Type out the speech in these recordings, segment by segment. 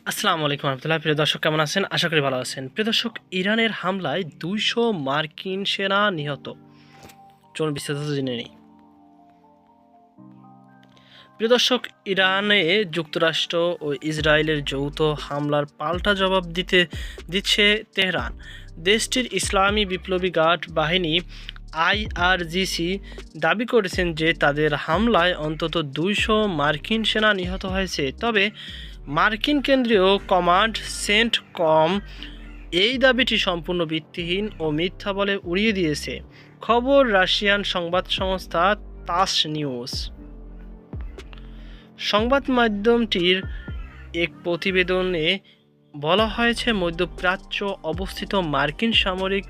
আসসালামু আলাইকুম রহমতুল্লাহ। প্রিয় দর্শক, কেমন আছেন? আশা করি ভালো আছেন। প্রিয় দর্শক, ইরানের হামলায় 200 মার্কিন সেনা নিহত। চলুন বিস্তারিত জেনে নিই। প্রিয় দর্শক, ইরানে যুক্তরাষ্ট্র ও ইসরায়েলের যৌথ হামলার পাল্টা জবাব দিচ্ছে তেহরান। দেশটির ইসলামী বিপ্লবী গার্ড বাহিনী আইআরজিসি দাবি করেছেন যে তাদের হামলায় অন্তত 200 মার্কিন সেনা নিহত হয়েছে। তবে মার্কিন কেন্দ্রীয় কমান্ড সেন্টকম এই দাবিটি সম্পূর্ণ ভিত্তিহীন ও মিথ্যা বলে উড়িয়ে দিয়েছে। খবর রাশিয়ান সংবাদ সংস্থা তাস নিউজ। সংবাদ মাধ্যমটির এক প্রতিবেদনে বলা হয়েছে, মধ্যপ্রাচ্য অবস্থিত মার্কিন সামরিক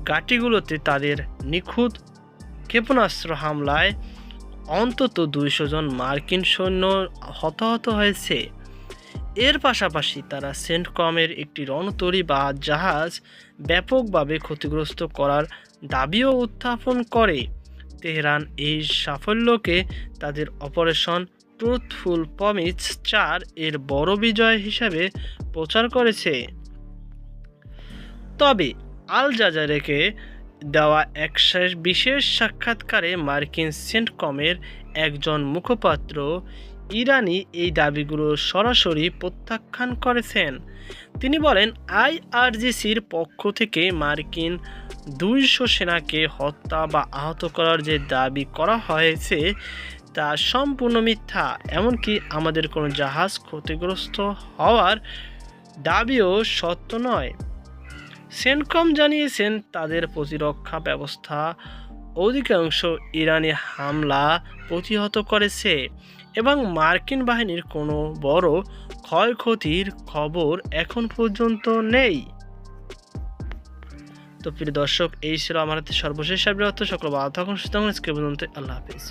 ঘাঁটিগুলোতে তাদের নিখুঁত ক্ষেপণাস্ত্র হামলায় অন্তত 200 জন মার্কিন সৈন্য হতাহত হয়েছে। এর পাশাপাশি তারা সেন্টকমের একটি রণতরী বা জাহাজ ব্যাপকভাবে ক্ষতিগ্রস্ত করার দাবিও উত্থাপন করে। তেহরান এই সাফল্যকে তাদের অপারেশন ট্রুথফুল প্রমিস 4 এর বড় বিজয় হিসাবে প্রচার করেছে। তবে আল জাজিরাকে দেওয়া এক বিশেষ সাক্ষাৎকারে মার্কিন সেন্টকমের একজন মুখপাত্র ইরানি এই দাবিগুলো সরাসরি প্রত্যাখ্যান করেছেন। তিনি বলেন, আইআরজিসির পক্ষ থেকে মার্কিন 200 সেনাকে হত্যা বা আহত করার যে দাবি করা হয়েছে তা সম্পূর্ণ মিথ্যা। এমনকি আমাদের কোনো জাহাজ ক্ষতিগ্রস্ত হওয়ার দাবিও সত্য নয়। সেন্টকম জানিয়েছেন, তাদের প্রতিরক্ষা ব্যবস্থা অধিকাংশ ইরানি হামলা প্রতিহত করেছে এবং মার্কিন বাহিনীর কোনো বড় ক্ষয়ক্ষতির খবর এখন পর্যন্ত নেই। তো প্রিয় দর্শক, এই ছিল আমার হাতে সর্বশেষ আপডেট। সকল ভালো থাকুন, সুস্থ থাকুন। আজকে পর্যন্ত আল্লাহ হাফিজ।